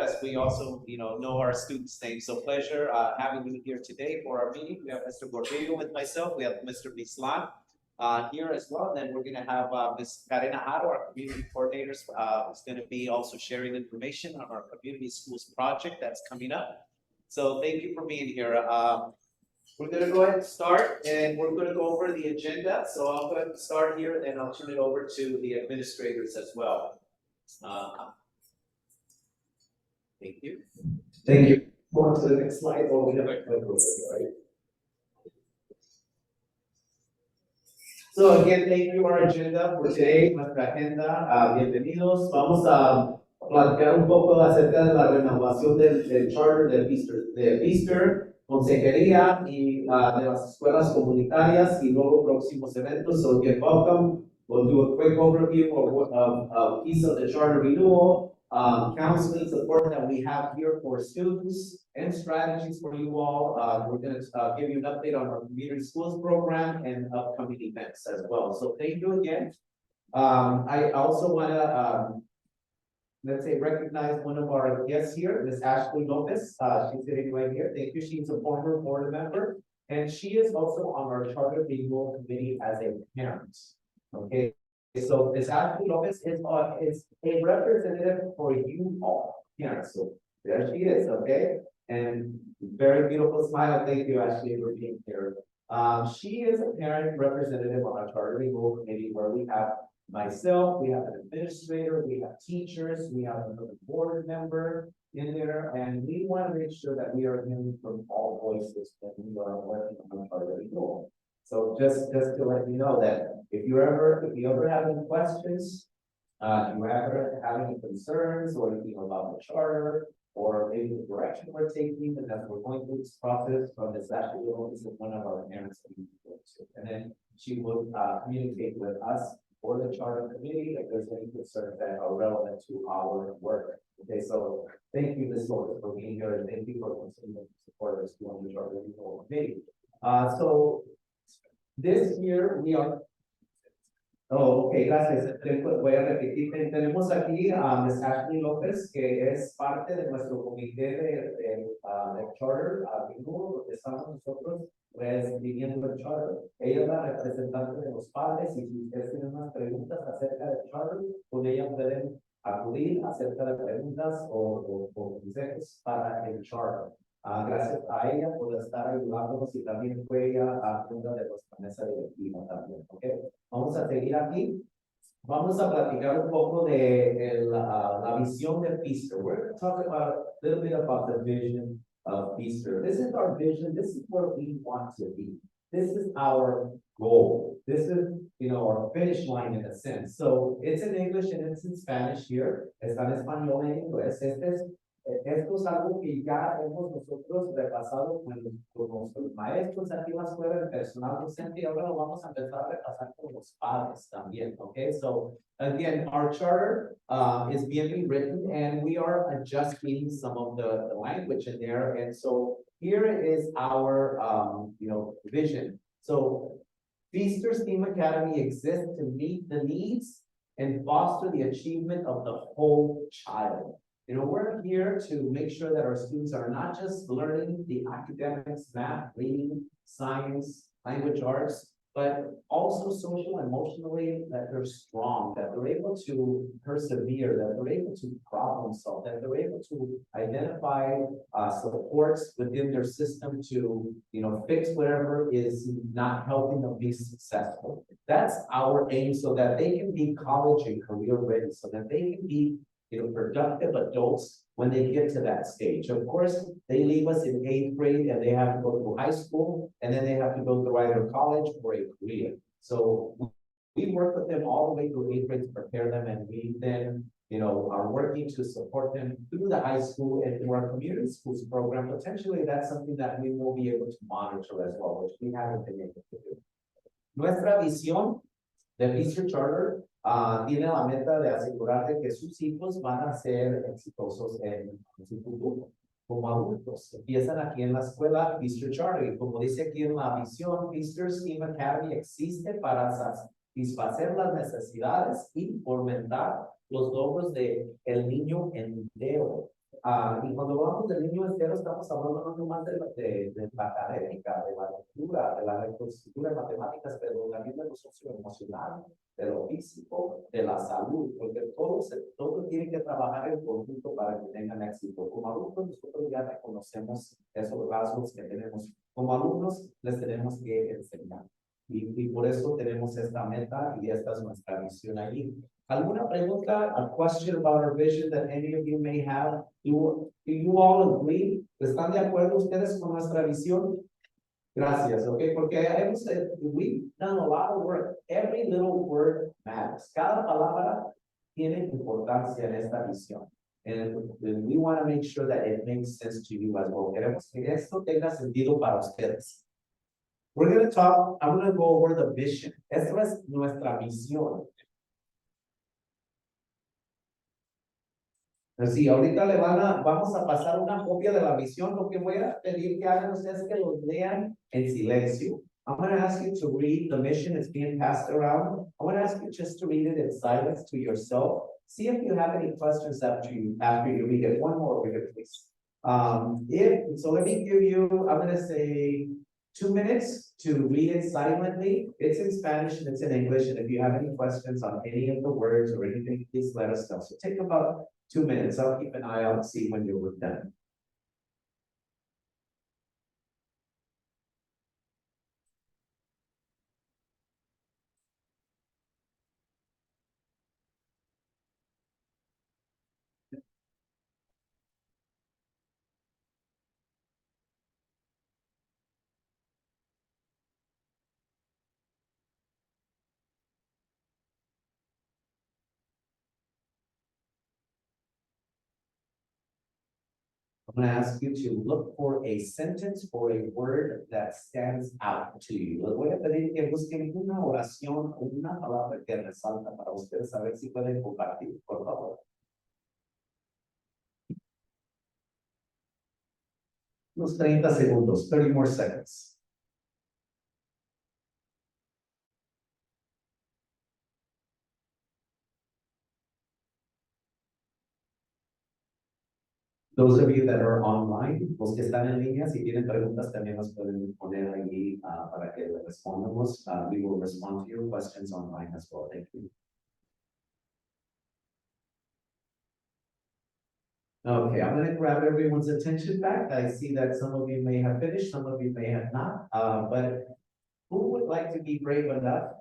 as we also, know our students' names. So pleasure having you here today for our meeting. We have Mr. Gordillo with myself. We have Mr. Bislan here as well. And then we're going to have Ms. Karina Haro, our community coordinators, who's going to be also sharing information on our community schools project that's coming up. So thank you for being here. We're going to go ahead and start, and we're going to go over the agenda. So I'll go ahead and start here, and I'll turn it over to the administrators as well. Thank you. Thank you. Go on to the next slide. Oh, we have a clip over here, right? So again, thank you. Our agenda for today, nuestra agenda. Bienvenidos. Vamos a platicar un poco acerca de la renovación del charter de Equipo Consejería y de las escuelas comunitarias y luego próximos eventos. So get welcome. We'll do a quick overview of piece of the charter renewal, counseling support that we have here for students, and strategies for you all. We're going to give you an update on our community schools program and upcoming events as well. So thank you again. I also want to let's say recognize one of our guests here, Ms. Ashley Lopez. She's sitting right here. Thank you. She's a former board member, and she is also on our charter renewal committee as a parent. Okay, so Ms. Ashley Lopez is a representative for you all parents. So there she is. Okay, and very beautiful smile. Thank you, Ashley, for being here. She is a parent representative on our charter renewal committee, where we have myself, we have an administrator, we have teachers, we have another board member in there, and we want to make sure that we are hearing from all voices when we are working on charter renewal. So just to let you know that if you ever have any questions, if you ever have any concerns or anything about the charter, or maybe the direction we're taking, and as we're going through this process from this actually this is one of our parents that we go to. And then she will communicate with us or the charter committee if there's any concerns that are relevant to our work. Okay, so thank you, Ms. Lopez, for being here, and thank you for continuing to support us on the charter renewal committee. So this year we are. Oh, ok, gracias. Voy a repetir. Tenemos aquí a Ms. Ashley López, que es parte de nuestro comité de charter renewal, donde estamos nosotros viviendo el charter. Ella es la representante de los padres, y si ustedes tienen unas preguntas acerca del charter, con ella pueden acudir acerca de preguntas o consejos para el charter. Gracias a ella por estar ayudándonos, y también fue ella una de nuestra mesa directiva también. Okay. Vamos a seguir aquí. Vamos a platicar un poco de la visión de Feaster. We're going to talk about a little bit about the vision of Feaster. This is our vision. This is where we want to be. This is our goal. This is, our finish line in a sense. So it's in English and it's in Spanish here. Está en español y en inglés. Esto es algo que ya hemos nosotros repasado con nuestros maestros aquí en la escuela, el personal docente, y ahora lo vamos a empezar a repasar con los padres también. Okay, so again, our charter is being written, and we are adjusting some of the language in there. And so here is our vision. So Feaster STEAM Academy exists to meet the needs and foster the achievement of the whole child. We're here to make sure that our students are not just learning the academics, math, reading, science, language arts, but also social, emotionally, that they're strong, that they're able to persevere, that they're able to problem solve, that they're able to identify supports within their system to, fix whatever is not helping them be successful. That's our aim, so that they can be college and career ready, so that they can be productive adults when they get to that stage. Of course, they leave us in 8th grade and they have to go to high school, and then they have to go to either college or a career. So we work with them all the way through 8th grade to prepare them, and we then, are working to support them through the high school and through our community schools program. Potentially, that's something that we will be able to monitor as well, which we haven't been able to do. Nuestra visión de Feaster Charter tiene la meta de asegurarte que sus hijos van a ser exitosos en su futuro como adultos. Empiezan aquí en la escuela Feaster Charter, y como dice aquí en la visión, Feaster STEAM Academy existe para satisfacer las necesidades y fomentar los logros de el niño entero. Y cuando hablamos del niño entero, estamos hablando no nomás de la académica, de la lectura, de la lectura de matemáticas, pero también de lo socioemocional, de lo físico, de la salud, porque todo tiene que trabajar en conjunto para que tengan éxito. Como adultos, nosotros ya reconocemos esos rasgos que tenemos. Como alumnos, les tenemos que enseñar. Y por eso tenemos esta meta y esta es nuestra visión allí. ¿Alguna pregunta? A question about our vision that any of you may have? Do you all agree? ¿Están de acuerdo ustedes con nuestra visión? Gracias, ¿ok? Porque hemos, we've done a lot of work. Every little word matters. Cada palabra tiene importancia en esta visión. And we want to make sure that it makes sense to you as well. Queremos que esto tenga sentido para ustedes. We're going to talk, I'm going to go over the vision. Esta es nuestra visión. Así, ahorita vamos a pasar una copia de la visión. Lo que voy a pedir que hagan ustedes es que los lean en silencio. I'm going to ask you to read the mission. It's being passed around. I want to ask you just to read it in silence to yourself. See if you have any questions after you read it. One more reader, please. So let me give you, I'm going to say 2 minutes to read it silently. It's in Spanish and it's in English. And if you have any questions on any of the words or anything, please let us know. So take about 2 minutes. I'll keep an eye out and see when you're done. I'm going to ask you to look for a sentence or a word that stands out to you. Les voy a pedir que busquen una oración o una palabra que resalta para ustedes saber si pueden compartir, por favor. Unos 30 segundos, 30 more seconds. Those of you that are online, los que están en línea, si tienen preguntas también las pueden poner allí para que les respondamos. We will respond to your questions online as well. Thank you. Okay, I'm going to grab everyone's attention back. I see that some of you may have finished, some of you may have not. But who would like to be brave enough,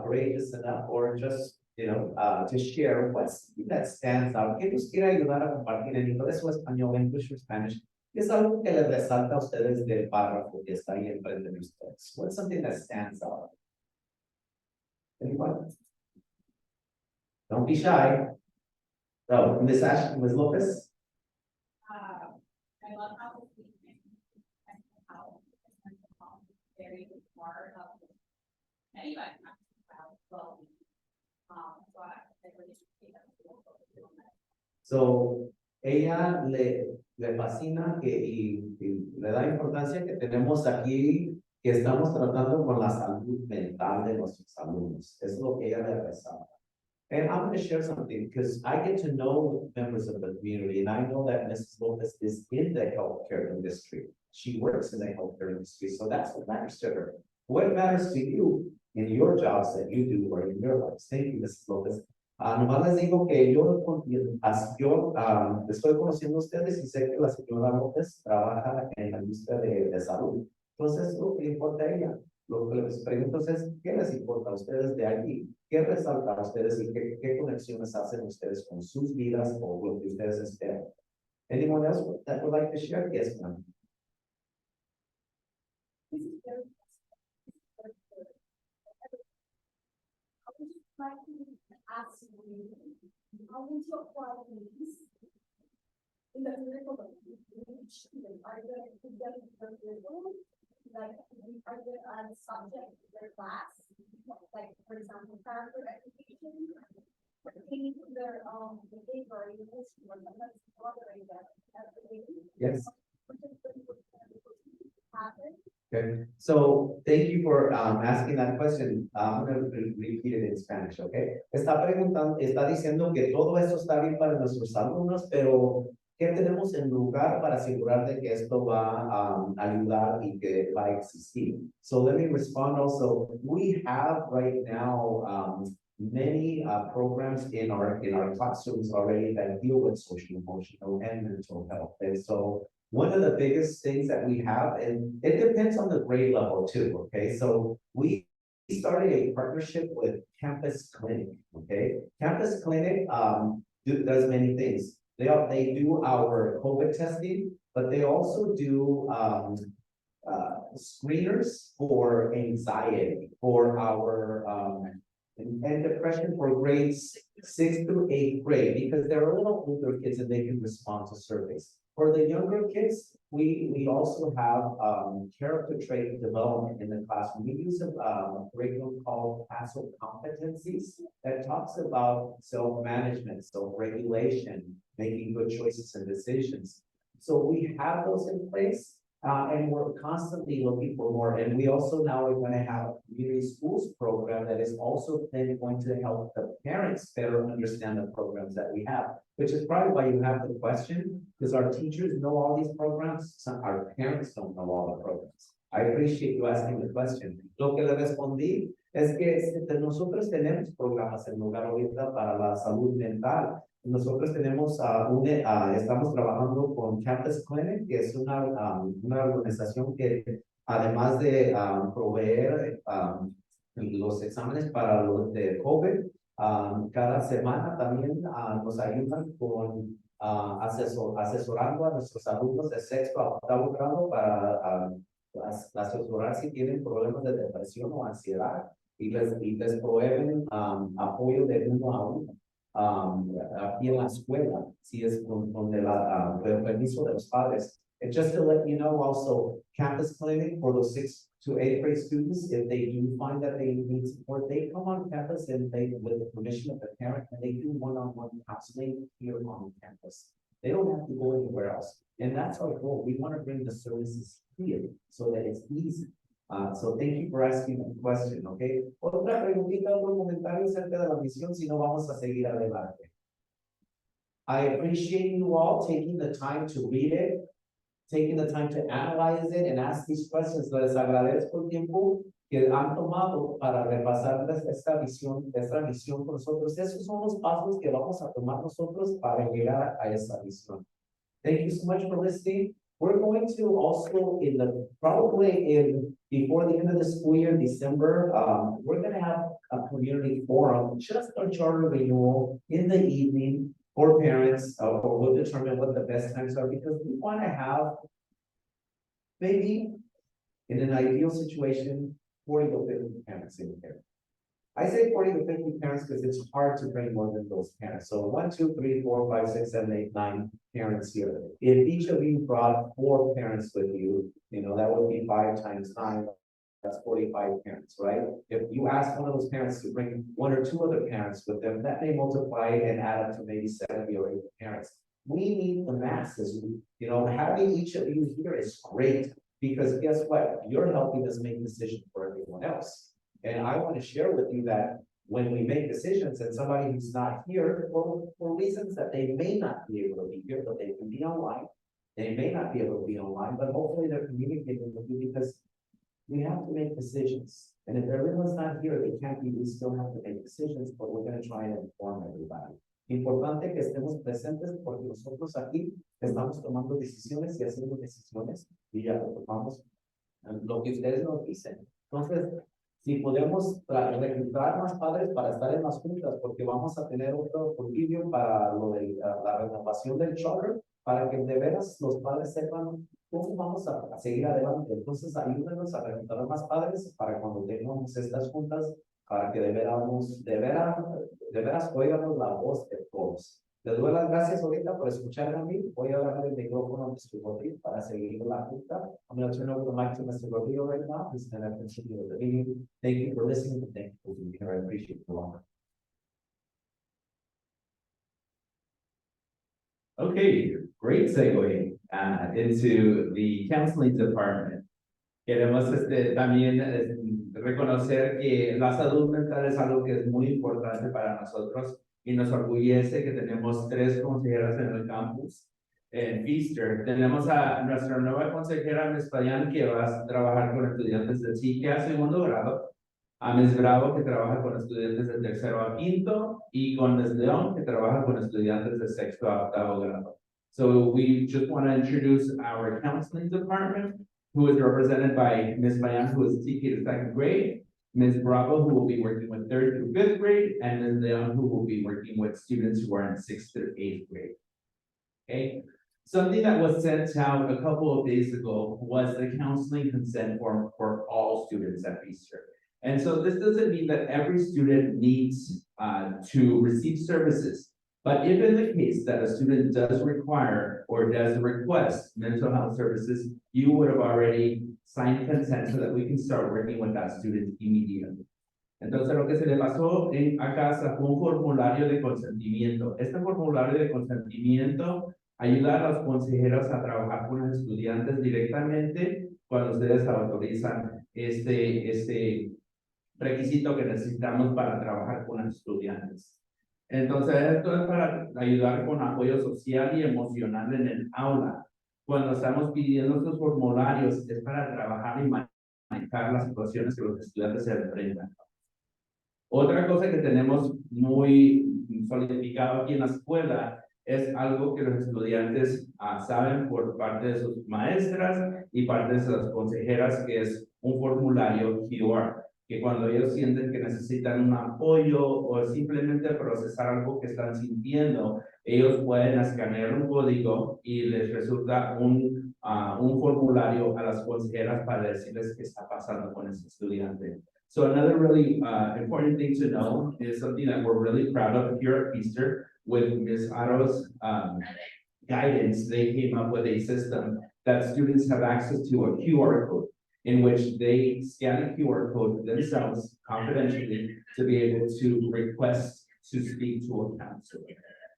courageous enough, or just to share what's that stands out? ¿Qué nos quiere ayudar a compartir en inglés o español, English or Spanish? Es algo que les resalta a ustedes del párrafo que está ahí enfrente de ustedes. What's something that stands out? Anyone? Don't be shy. No, Ms. Lopez? I love how we can how very smart of anybody well. So ella le fascina y le da importancia que tenemos aquí, que estamos tratando con la salud mental de nuestros alumnos. Es lo que ella le resalta. And I'm going to share something because I get to know members of the community, and I know that Mrs. Lopez is in the healthcare industry. She works in the healthcare industry, so that's what matters to her. What matters to you in your jobs that you do or in your lives? Thank you, Mrs. Lopez. Nomás les digo que yo estoy conociendo a ustedes y sé que la señora López trabaja en la industria de salud. Entonces, lo que le importa a ella, lo que les pregunto es, ¿qué les importa a ustedes de allí? ¿Qué resalta a ustedes y qué conexiones hacen ustedes con sus vidas o lo que ustedes esperan? Anyone else that would like to share? Yes, ma'am. Ask you, how would you apply these in the critical are there like are there subject to their class, like for example character education, their behavior emotion or mothering that yes. Okay, so thank you for asking that question. I'm going to repeat it in Spanish, okay? Está diciendo que todo esto está bien para nuestros alumnos, pero ¿Qué tenemos en lugar para asegurar de que esto va a ayudar y que va a existir? So let me respond also. We have right now many programs in our classrooms already that deal with social, emotional, and mental health. And so one of the biggest things that we have, and it depends on the grade level too, okay? So we started a partnership with Campus Clinic, okay? Campus Clinic does many things. They do our COVID testing, but they also do screeners for anxiety, for our and depression for grades 6 through 8th grade, because they're a little older kids and they can respond to surveys. For the younger kids, we also have character trait development in the classroom. We use a curriculum called passive competencies that talks about self-management, self-regulation, making good choices and decisions. So we have those in place. And we're constantly looking for more. And we also now are going to have a community schools program that is also then going to help the parents better understand the programs that we have, which is probably why you have the question, because our teachers know all these programs, our parents don't know all the programs. I appreciate you asking the question. Lo que le respondí es que nosotros tenemos programas en lugar ahorita para la salud mental. Nosotros tenemos estamos trabajando con Campus Clinic, que es una organización que además de proveer los exámenes para los de COVID, cada semana también nos ayudan con asesorando a nuestros alumnos de sexto a octavo grado para asesorar si tienen problemas de depresión o ansiedad y les proveen apoyo de uno a uno. Aquí en la escuela, si es con el permiso de los padres. And just to let you know also, Campus Clinic for those 6th to 8th grade students, if they do find that they need support, they come on campus and they, with the permission of the parent, and they do one-on-one counseling here on campus. They don't have to go anywhere else. And that's our goal. We want to bring the services here so that it's easy. So thank you for asking the question, okay? Otra preguntita, otro comentario acerca de la misión, si no vamos a seguir adelante. I appreciate you all taking the time to read it, taking the time to analyze it and ask these questions. Les agradezco el tiempo que han tomado para repasar esta visión con nosotros. Esos son los pasos que vamos a tomar nosotros para llegar a esa visión. Thank you so much for listening. We're going to also before the end of the school year, December, we're going to have a community forum, just on charter renewal in the evening for parents, or we'll determine what the best times are, because we want to have maybe in an ideal situation, 40 to 50 parents in here. I say 40 to 50 parents because it's hard to bring more than those parents. So 1, 2, 3, 4, 5, 6, 7, 8, 9 parents here. If each of you brought 4 parents with you, that would be 5 times 9. That's 45 parents, right? If you ask one of those parents to bring 1 or 2 other parents with them, that may multiply and add up to maybe 70 or 80 parents. We need the masses. Having each of you here is great because guess what? You're helping us make decisions for everyone else. And I want to share with you that when we make decisions and somebody who's not here for reasons that they may not be able to be here, but they can be online. They may not be able to be online, but hopefully they're communicating with you because we have to make decisions. And if everyone's not here, they can't be, we still have to make decisions, but we're going to try and inform everybody. Importante que estemos presentes porque nosotros aquí estamos tomando decisiones y haciendo decisiones y ya tomamos lo que ustedes nos dicen. Entonces, si podemos reclutar más padres para estar en las juntas, porque vamos a tener otro convivio para lo de la renovación del charter, para que de veras los padres sepan cómo vamos a seguir adelante. Entonces, ayúdenos a reclutar más padres para cuando tengamos estas juntas, para que de veras oigamos la voz de todos. Les doy las gracias ahorita por escucharme a mí. Voy a darle el micrófono a Mr. Rodríguez para seguir la junta. I'm going to turn over the mic to Mr. Rodríguez right now. He's going to continue with the meeting. Thank you for listening. And thank you for being here. I appreciate the honor. Okay, great segue into the counseling department. Queremos también reconocer que la salud mental es algo que es muy importante para nosotros y nos orgullece que tenemos 3 consejeras en el campus en Easter. Tenemos a nuestra nueva consejera, Ms. Payan, que va a trabajar con estudiantes de TIC a segundo grado, a Ms. Bravo, que trabaja con estudiantes de tercero a quinto, y con Ms. León, que trabaja con estudiantes de sexto a octavo grado. So we just want to introduce our counseling department, who is represented by Ms. Payan, who is teaching second grade, Ms. Bravo, who will be working with third through fifth grade, and Ms. Leon, who will be working with students who are in sixth through eighth grade. Okay, something that was sent out a couple of days ago was the counseling consent form for all students at Easter. And so this doesn't mean that every student needs to receive services. But if in the case that a student does require or does request mental health services, you would have already signed consent so that we can start working with that student immediately. Entonces, lo que se le pasó a casa fue un formulario de consentimiento. Este formulario de consentimiento ayuda a los consejeros a trabajar con los estudiantes directamente cuando ustedes autorizan este requisito que necesitamos para trabajar con los estudiantes. Entonces, esto es para ayudar con apoyo social y emocional en el aula. Cuando estamos pidiendo estos formularios, es para trabajar y manejar las situaciones que los estudiantes se enfrentan. Otra cosa que tenemos muy solidificado aquí en la escuela es algo que los estudiantes saben por parte de sus maestras y parte de sus consejeras, que es un formulario QR, que cuando ellos sienten que necesitan un apoyo o simplemente procesar algo que están sintiendo, ellos pueden escanear un código y les resulta un formulario a las consejeras para decirles qué está pasando con ese estudiante. So another really important thing to know is something that we're really proud of here at Easter. With Ms. Aro's guidance, they came up with a system that students have access to a QR code, in which they scan a QR code themselves confidentially to be able to request to speak to a counselor.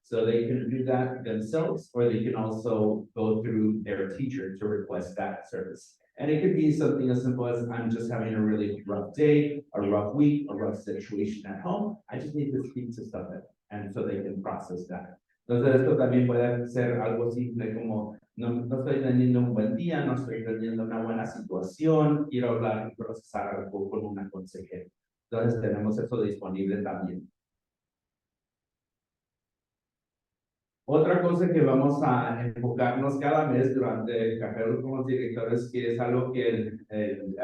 So they can do that themselves, or they can also go through their teacher to request that service. And it could be something as simple as, I'm just having a really rough day, a rough week, a rough situation at home. I just need to speak to someone, and so they can process that. Entonces, esto también puede ser algo simple como, no estoy teniendo un buen día, no estoy teniendo una buena situación, quiero hablar y procesar algo con una consejera. Entonces, tenemos eso disponible también. Otra cosa que vamos a enfocarnos cada mes durante el café como directores, que es algo que el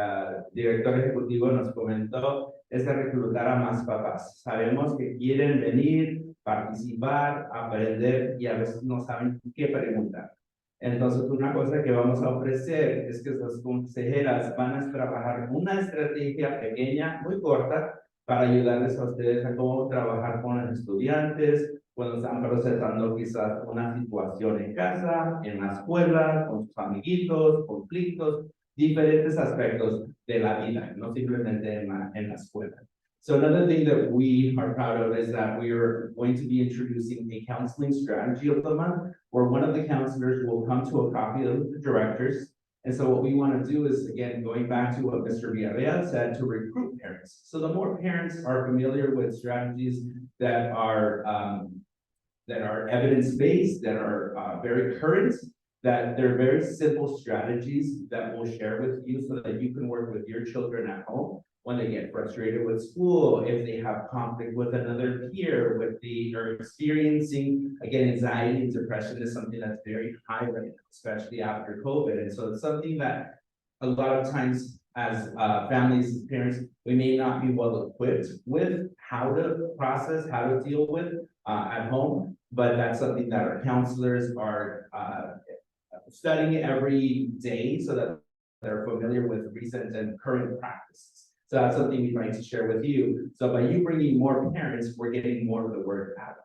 director ejecutivo nos comentó, es de reclutar a más papás. Sabemos que quieren venir, participar, aprender y a veces no saben qué preguntar. Entonces, una cosa que vamos a ofrecer es que las consejeras van a trabajar una estrategia pequeña, muy corta, para ayudarles a ustedes a cómo trabajar con los estudiantes, cuando están procesando quizás una situación en casa, en la escuela, con sus amiguitos, conflictos, diferentes aspectos de la vida, no simplemente en la escuela. So another thing that we are proud of is that we are going to be introducing a counseling strategy of the month, where one of the counselors will come to a copy of the directors. And so what we want to do is, again, going back to what Mr. Villarreal said, to recruit parents. So the more parents are familiar with strategies that are evidence-based, that are very current, that they're very simple strategies that we'll share with you so that you can work with your children at home when they get frustrated with school, if they have conflict with another peer, or experiencing, again, anxiety and depression is something that's very high right now, especially after COVID. And so it's something that a lot of times as families and parents, we may not be well equipped with how to process, how to deal with at home, but that's something that our counselors are studying every day so that they're familiar with recent and current practices. So that's something we'd like to share with you. So by you bringing more parents, we're getting more of the word out.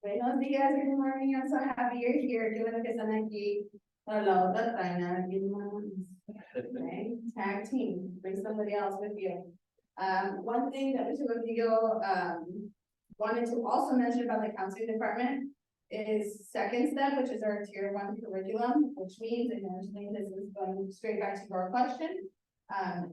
Buenos días, good morning. I'm so happy you're here. Qué bueno que están aquí para la otra traina. Okay, tag team, bring somebody else with you. One thing that Mr. Rodrigo wanted to also mention about the counseling department is second step, which is our tier 1 curriculum, which means, and this is going straight back to your question,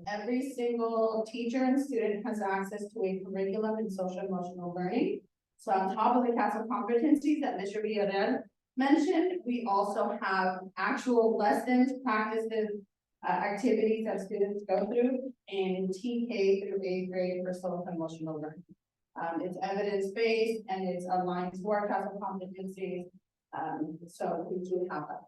Every single teacher and student has access to a curriculum in social emotional learning. So on top of the cast of competencies that Mr. Villarreal mentioned, we also have actual lessons, practices, activities that students go through in TK through 8th grade for social emotional learning. It's evidence-based and it's aligned to our cast of competencies. So we do have that.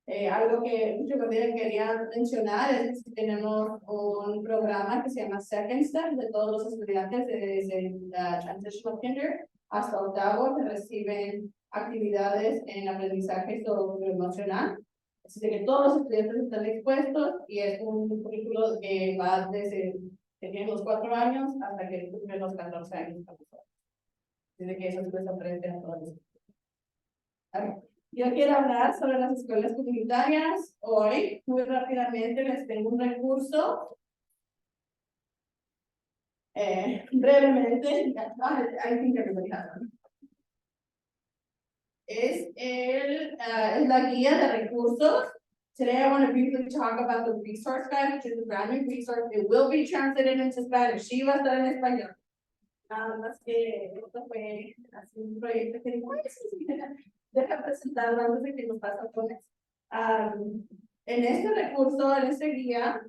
Algo que yo también quería mencionar es que tenemos un programa que se llama Second Step de todos los estudiantes desde la Transitional Kinder hasta octavo que reciben actividades en aprendizaje socioemocional. Así que todos los estudiantes están expuestos y es un currículo que va desde que tienen los 4 años hasta que cumplen los 14 años. Así que eso se les aprende a todos. Yo quiero hablar sobre las escuelas comunitarias. Hoy, muy rápidamente, les tengo un recurso. Brevemente, I think everybody has one. Es la guía de recursos. Today, I want to briefly talk about the resource guide, which is a brand new resource. It will be translated into Spanish. Sí va a estar en español. Nada más que esto fue así un proyecto que digo, deja presentarlo antes de que nos pase con eso. En este recurso, en este guía,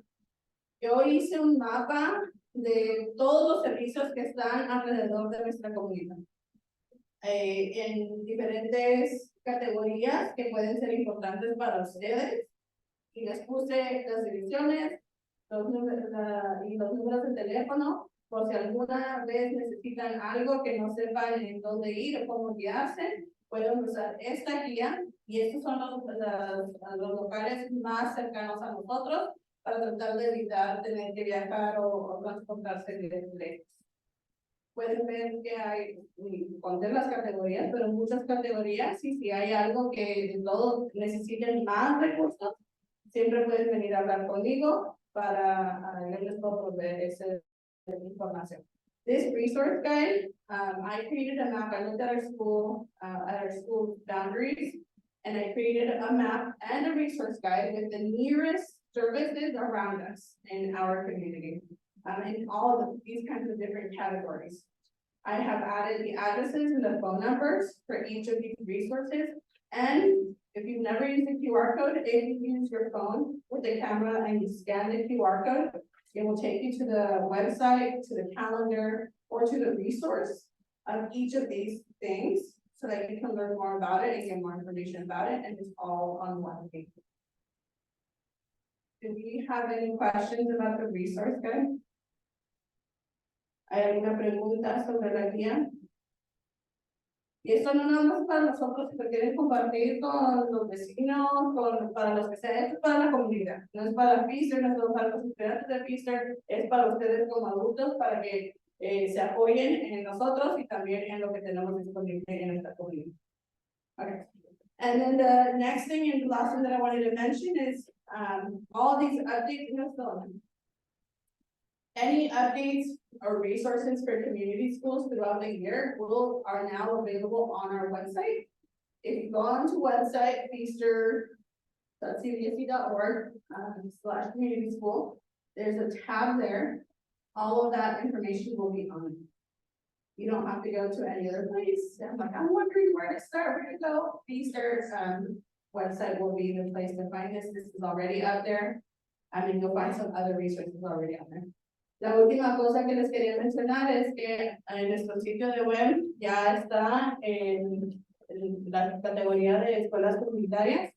yo hice un mapa de todos los servicios que están alrededor de nuestra comunidad. En diferentes categorías que pueden ser importantes para ustedes. Y les puse las direcciones y los números de teléfono, por si alguna vez necesitan algo que no sepan en dónde ir o cómo guiarse, pueden usar esta guía y estos son los locales más cercanos a nosotros para tratar de evitar tener que viajar o transportarse lejos. Pueden ver que hay, contar las categorías, pero muchas categorías, y si hay algo que de todo necesiten más recursos, siempre pueden venir a hablar conmigo para les puedo proveer esa información. This resource guide, I created a map. I looked at our school boundaries, and I created a map and a resource guide with the nearest services around us in our community. In all of these kinds of different categories. I have added the addresses and the phone numbers for each of these resources. And if you've never used the QR code, if you use your phone with the camera and you scan the QR code, it will take you to the website, to the calendar, or to the resource of each of these things so that you can learn more about it and get more information about it. And it's all on one page. Do we have any questions about the resource guide? ¿Hay alguna pregunta sobre la guía? Y esto no nada más para nosotros que quieren compartir con los vecinos, para los que sea, esto es para la comunidad. No es para Pfister, no es para los estudiantes de Pfister, es para ustedes como adultos, para que se apoyen en nosotros y también en lo que tenemos disponible en nuestra comunidad. Okay. And then the next thing and the last thing that I wanted to mention is all these updates. Any updates or resources for community schools throughout the year are now available on our website. If you go on to website, feaster.cbsc.org/community school, there's a tab there. All of that information will be on it. You don't have to go to any other place. I'm like, I'm wondering where to start, where to go. Feaster's website will be the place to find this. This is already up there. I mean, you'll find some other resources already on there. La última cosa que les quería mencionar es que en nuestro sitio de web ya está en la categoría de escuelas comunitarias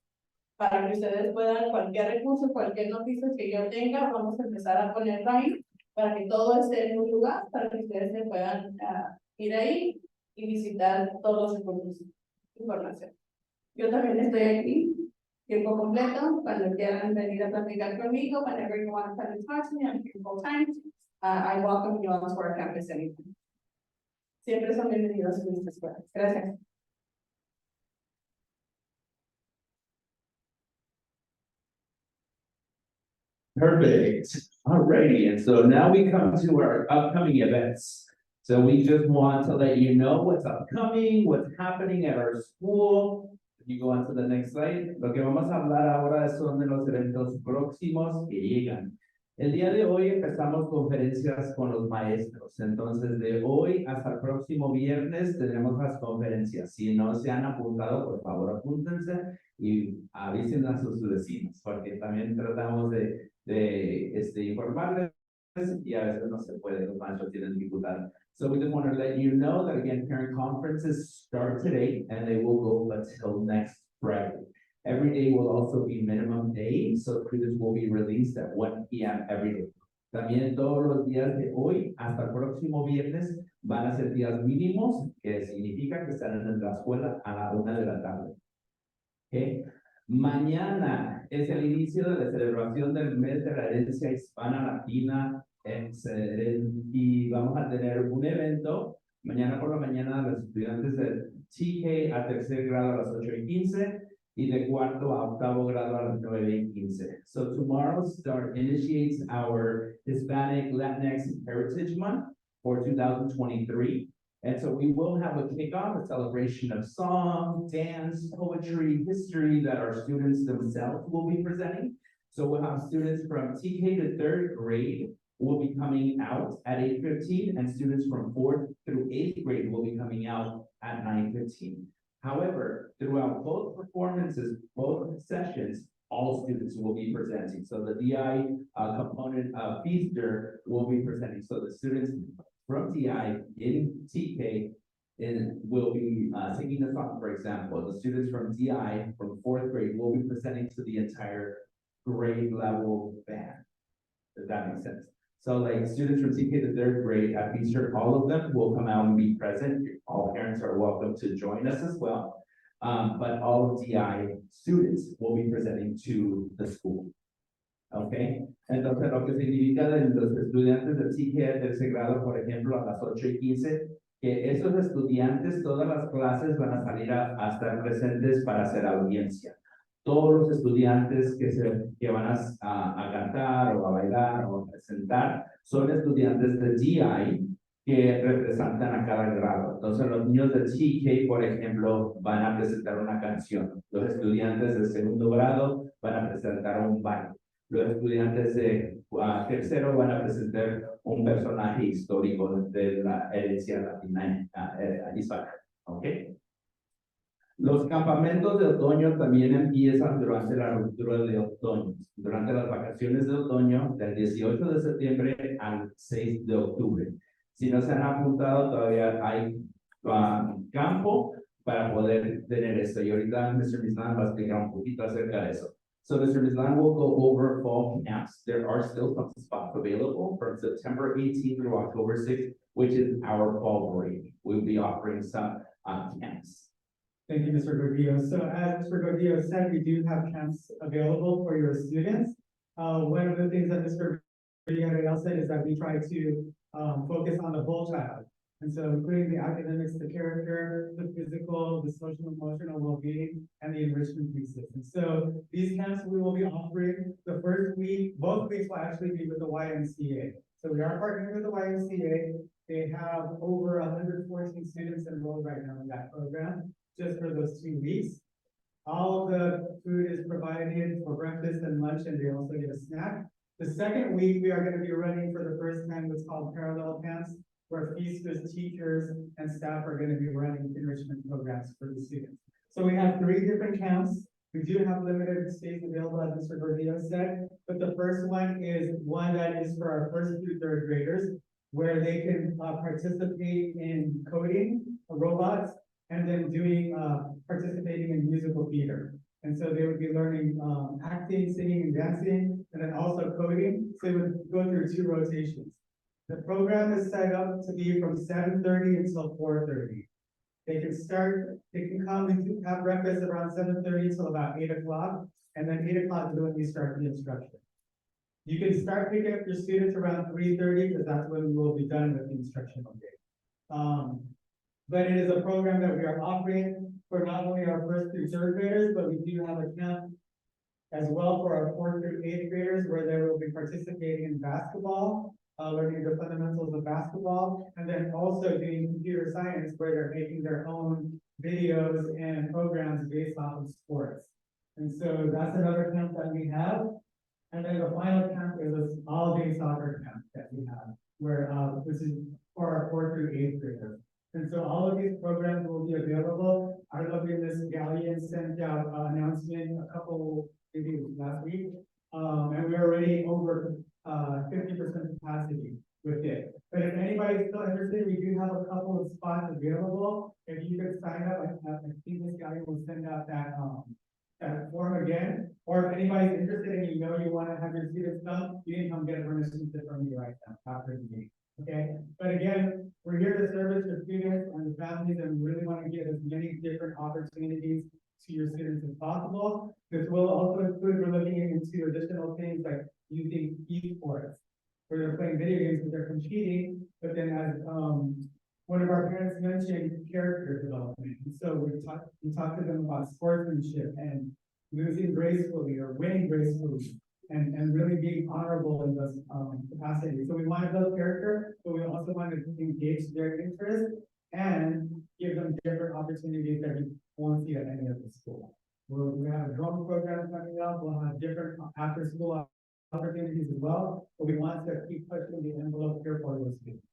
para que ustedes puedan cualquier recurso, cualquier noticia que yo tenga, vamos a empezar a ponerlo ahí para que todo esté en un lugar para que ustedes se puedan ir ahí y visitar todos los recursos de información. Yo también estoy aquí tiempo completo, cuando quieran venir a platicar conmigo, whenever you want to come and talk to me, I'm here full time. I welcome you onto our campus anytime. Siempre son bienvenidos en esta escuela. Gracias. Perfect. Alrighty, and so now we come to our upcoming events. So we just want to let you know what's upcoming, what's happening at our school. If you go on to the next slide, lo que vamos a hablar ahora son de los eventos próximos que llegan. El día de hoy empezamos conferencias con los maestros, entonces de hoy hasta el próximo viernes tenemos las conferencias. Si no se han apuntado, por favor apúntense y avisen a sus vecinos, porque también tratamos de informarles y a veces no se puede, los maestros tienen dificultad. So we just want to let you know that again, parent conferences start today and they will go until next Friday. Every day will also be minimum day, so students will be released at 1 p.m. every day. También todos los días de hoy hasta el próximo viernes van a ser días mínimos, que significa que estarán en la escuela a la 1 de la tarde. ¿Okay? Mañana es el inicio de la celebración del mes de la herencia hispana latina, y vamos a tener un evento mañana por la mañana a los estudiantes de TK a tercer grado a las 8:15. Y de cuarto a octavo grado a las 9:15. So tomorrow initiates our Hispanic Latinx Heritage Month for 2023. And so we will have a kickoff, a celebration of song, dance, poetry, history that our students themselves will be presenting. So we'll have students from TK to third grade will be coming out at 8:15, and students from 4th through 8th grade will be coming out at 9:15. However, throughout both performances, both sessions, all students will be presenting. So the DI component of Feaster will be presenting. So the students from DI in TK will be singing the song, for example. The students from DI from 4th grade will be presenting to the entire grade level band. Does that make sense? So like students from TK to third grade at Feaster, all of them will come out and be present. All parents are welcome to join us as well. But all of DI students will be presenting to the school. Okay, entonces lo que significa de los estudiantes de TK de tercer grado, por ejemplo, a las 8:15, que esos estudiantes, todas las clases van a salir a estar presentes para hacer audiencia. Todos los estudiantes que van a cantar o a bailar o a presentar son estudiantes de DI que representan a cada grado. Entonces los niños de TK, por ejemplo, van a presentar una canción. Los estudiantes de segundo grado van a presentar un baile. Los estudiantes de tercero van a presentar un personaje histórico de la herencia latina hispana. ¿Ok? Los campamentos de otoño también empiezan durante la ruptura de otoño, durante las vacaciones de otoño, del 18 de septiembre al 6 de octubre. Si no se han apuntado, todavía hay campo para poder tener esto. Y ahorita Mr. Mislan va a explicar un poquito acerca de eso. So Mr. Mislan will go over fall camps. There are still some spots available from September 18th through October 6th, which is our fall break. We'll be offering some camps. Thank you, Mr. Gordillo. So as Mr. Gordillo said, we do have camps available for your students. One of the things that Mr. Gordillo said is that we try to focus on the whole child. And so including the academics, the character, the physical, the social, emotional well-being, and the enrichment pieces. And so these camps we will be offering the first week, both weeks will actually be with the YMCA. So we are partnering with the YMCA. They have over 114 students enrolled right now in that program, just for those 2 weeks. All of the food is provided for breakfast and lunch, and they also get a snack. The second week, we are going to be running for the first time what's called parallel camps, where Feasters, teachers, and staff are going to be running enrichment programs for the students. So we have 3 different camps. We do have limited space available, as Mr. Gordillo said, but the first one is one that is for our 1st through 3rd graders, where they can participate in coding robots, and then doing participating in musical theater. And so they would be learning acting, singing, and dancing, and then also coding. So they would go through 2 rotations. The program is set up to be from 7:30 until 4:30. They can come and have breakfast around 7:30 till about 8 o'clock, and then 8 o'clock is when we start the instruction. You can start picking up your students around 3:30, because that's when we will be done with the instructional day. But it is a program that we are offering for not only our 1st through 3rd graders, but we do have a camp as well for our 4th through 8th graders, where they will be participating in basketball, learning the fundamentals of basketball, and then also doing computer science, where they're making their own videos and programs based off of sports. And so that's another camp that we have. And then the final camp is this all-day soccer camp that we have, where, this is for our 4th through 8th graders. And so all of these programs will be available. Our lovely Miss Gallion sent out an announcement a couple, maybe last week. And we're already over, 50% capacity with it. But if anybody's still interested, we do have a couple of spots available. If you could sign up, I think Miss Gallion will send out that form again. Or if anybody's interested and you know you want to have your students come, you can come get a permission slip from me right now after the meeting. Okay, but again, we're here to service the students and the families, and we really want to give as many different opportunities to your students as possible. This will also include, we're looking into additional things like using esports, where they're playing video games, but they're competing, but then as, one of our parents mentioned, character development. And so we talked to them about sportsmanship and losing gracefully or winning gracefully. And really being honorable in those capacities. So we want to build character, but we also want to engage their interest and give them different opportunities that you won't see at any other school. We have a drone program coming up, we'll have different after-school opportunities as well, but we want to keep pushing the envelope here for those students.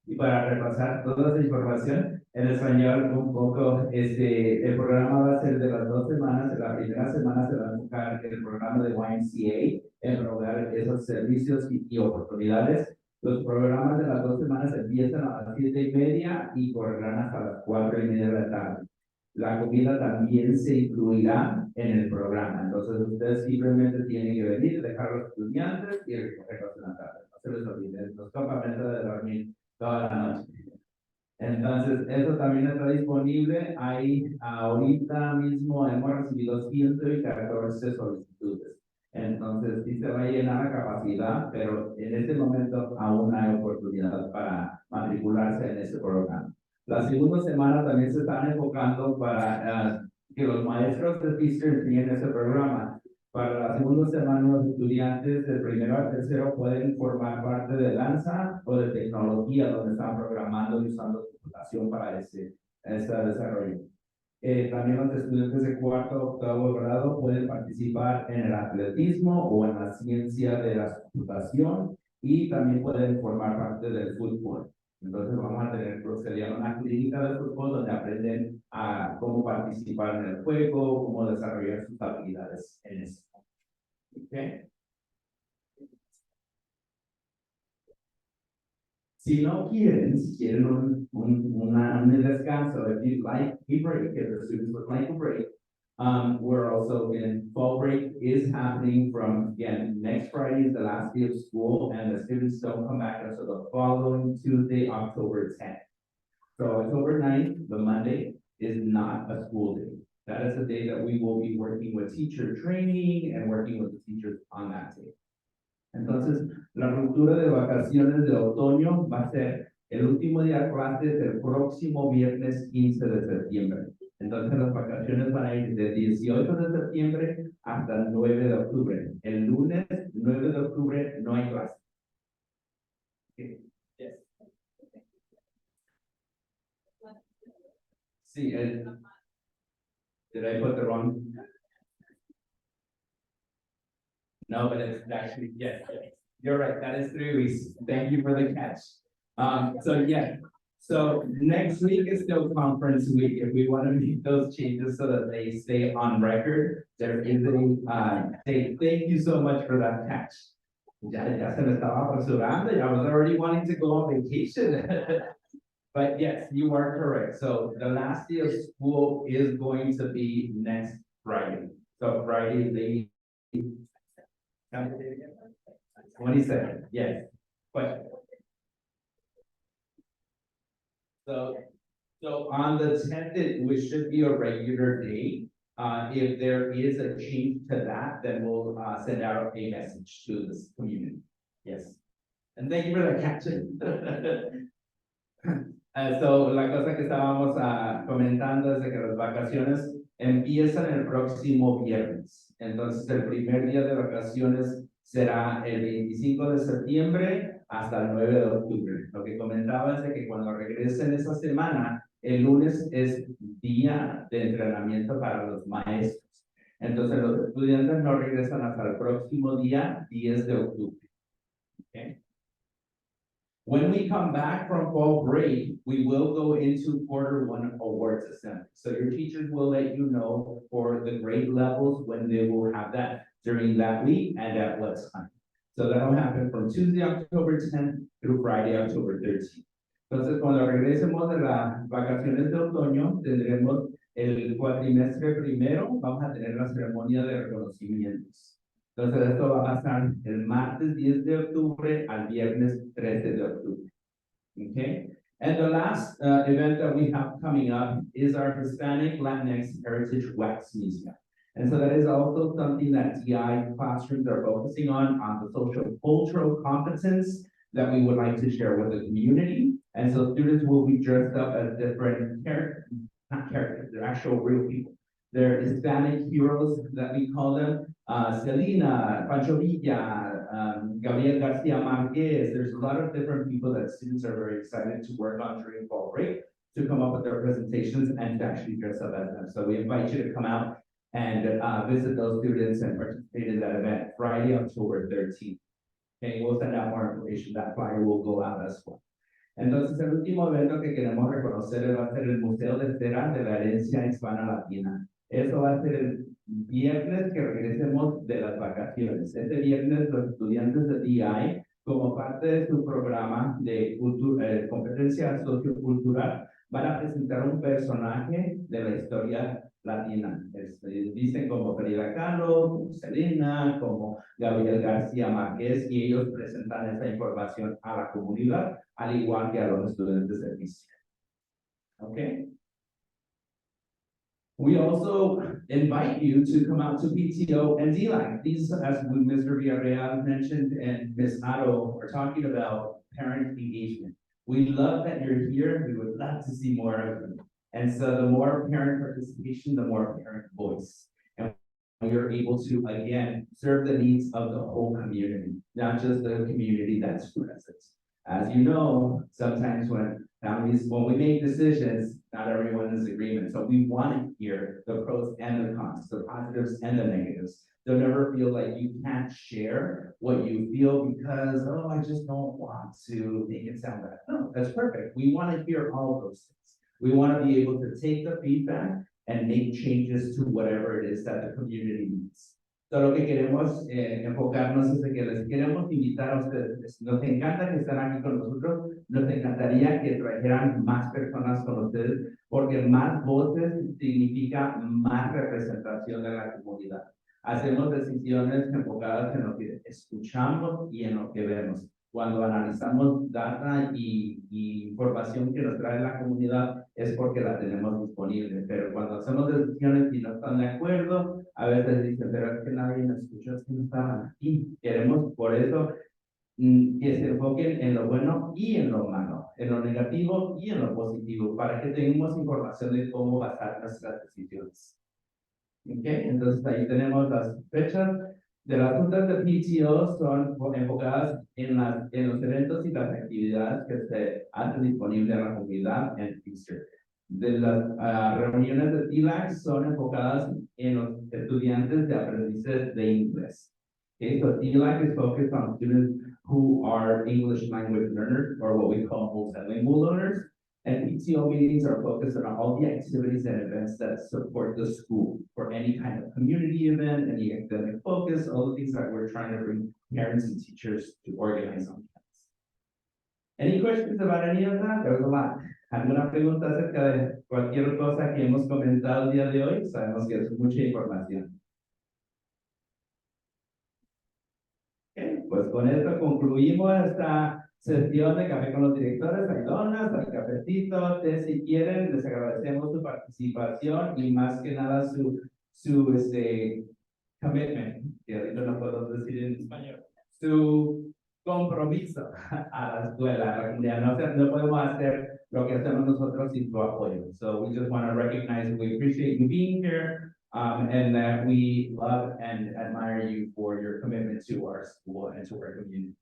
Y para repasar toda esa información en español un poco, el programa va a ser de las 2 semanas. En la primera semana se va a enfocar el programa de YMCA en proveer esos servicios y oportunidades. Los programas de las 2 semanas empiezan a las 7:30 y correrán hasta las 4:30 de la tarde. La comida también se incluirá en el programa, entonces ustedes simplemente tienen que venir, dejar a los estudiantes y recogerlos en la tarde. No se les olvide, los campamentos de dormir toda la noche. Entonces, eso también está disponible. Ahí, ahorita mismo hemos recibido 114 solicitudes. Entonces, sí se va a llenar la capacidad, pero en este momento aún hay oportunidad para matricularse en ese programa. La segunda semana también se están enfocando para que los maestros de Easter tienen ese programa. Para la segunda semana, los estudiantes del primero al tercero pueden formar parte de danza o de tecnología, donde están programando y usando computación para ese desarrollo. También los estudiantes de 4º a 8º grado pueden participar en el atletismo o en la ciencia de la computación y también pueden formar parte del fútbol. Entonces vamos a tener, sería una clínica de fútbol donde aprenden a cómo participar en el juego, cómo desarrollar sus habilidades en eso. Okay. Si quieren un descanso, if you'd like a break, if the students would like a break, we're also in fall break is happening from, again, next Friday is the last day of school, and the students don't come back until the following Tuesday, October 10th. So October 9th, the Monday, is not a school day. That is the day that we will be working with teacher training and working with the teachers on that day. Entonces, la ruptura de vacaciones de otoño va a ser el último día de clases el próximo viernes 15 de septiembre. Entonces, las vacaciones van a ir de 18 de septiembre hasta el 9 de octubre. El lunes 9 de octubre no hay clase. Okay. Yes. Sí, did I put the wrong? No, but it's actually, yes, you're right, that is 3 weeks. Thank you for the catch. So next week is still conference week. If we want to make those changes so that they stay on record, there is a, thank you so much for that catch. Ya se me estaba apresurando. I was already wanting to go on vacation. But yes, you are correct. So the last day of school is going to be next Friday. So Friday, the 27th, yes. Question. So on the 10th, which should be a regular day. If there is a change to that, then we'll send out a message to this community. Yes. And thank you for that catching. So la cosa que estábamos comentando es de que las vacaciones empiezan el próximo viernes. Entonces, el primer día de vacaciones será el 25 de septiembre hasta el 9 de octubre. Lo que comentaba es de que cuando regresen esa semana, el lunes es día de entrenamiento para los maestros. Entonces los estudiantes no regresan hasta el próximo día 10 de octubre. Okay. When we come back from fall break, we will go into Q1 awards assembly. So your teachers will let you know for the grade levels when they will have that during that week and at what time. So that'll happen from Tuesday, October 10th through Friday, October 13th. Entonces, cuando regresemos de las vacaciones de otoño, tendremos el cuatrimestre primero, vamos a tener la ceremonia de reconocimientos. Entonces, esto va a pasar el martes 10 de octubre al viernes 13 de octubre. Okay? And the last event that we have coming up is our Hispanic Latinx Heritage Wax Museum. And so that is also something that TI classrooms are focusing on the social cultural competence that we would like to share with the community. And so students will be dressed up as different characters, not characters, they're actual real people. They're Hispanic heroes that we call them. Selena, Pancho Villa, Gabriel Garcia Marquez. There's a lot of different people that students are very excited to work on during fall break to come up with their presentations and to actually dress up as them. So we invite you to come out and visit those students and participate in that event Friday, October 13th. Okay, we'll send out more information. That flyer will go out as well. Entonces, el último evento que queremos reconocer va a ser el Museo de Cera de la Herencia Hispana Latina. Eso va a ser el viernes que regresemos de las vacaciones. Este viernes los estudiantes de DI, como parte de su programa de competencia sociocultural, van a presentar un personaje de la historia latina. Dicen como Frida Kahlo, como Selena, como Gabriel García Márquez, y ellos presentan esa información a la comunidad, al igual que a los estudiantes del MISIA. Okay? We also invite you to come out to PTO and DLAC. These, as Mr. Villarreal mentioned and Ms. Otto were talking about parent engagement. We love that you're here. We would love to see more of you. And so the more parent participation, the more parent voice. And we're able to, again, serve the needs of the whole community, not just the community that's present. As you know, sometimes when we make decisions, not everyone is in agreement. So we want to hear the pros and the cons, the positives and the negatives. Don't ever feel like you can't share what you feel because, oh, I just don't want to make it sound bad. No, that's perfect. We want to hear all of those things. We want to be able to take the feedback and make changes to whatever it is that the community needs. So lo que queremos enfocarnos es de que les queremos invitar a ustedes. Nos encanta que estén aquí con nosotros. Nos encantaría que trajeran más personas con ustedes, porque más voces significa más representación de la comunidad. Hacemos decisiones enfocadas en lo que escuchamos y en lo que vemos. Cuando analizamos data y información que nos trae la comunidad es porque la tenemos disponible, pero cuando hacemos decisiones y no están de acuerdo, a veces dicen, pero es que nadie nos escuchó, es que no estaban aquí. Queremos por eso que se enfoquen en lo bueno y en lo malo, en lo negativo y en lo positivo, para que tengamos información de cómo basar nuestras decisiones. Okay, entonces ahí tenemos las fechas. De las juntas de PTO son enfocadas en los eventos y las actividades que se hacen disponibles a la comunidad en Easter. De las reuniones de TLAC son enfocadas en los estudiantes de aprendices de inglés. Okay, so TLAC is focused on students who are English language learners, or what we call multilingual learners. And PTO meetings are focused on all the activities and events that support the school for any kind of community event, any academic focus, all the things that we're trying to bring parents and teachers to organize on campus. Any questions about any of that? There was a lot. ¿Alguna pregunta acerca de cualquier cosa que hemos comentado el día de hoy? Sabemos que es mucha información. Okay, pues con esto concluimos esta sesión de Café con los Directores. Hay donas, hay cafecito, té si quieren. Les agradecemos su participación y más que nada su commitment, que ahorita no puedo decir en español, su compromiso a la escuela, a la comunidad. No podemos hacer lo que hacemos nosotros sin tu apoyo. So we just want to recognize that we appreciate you being here. And that we love and admire you for your commitment to our school and to our community.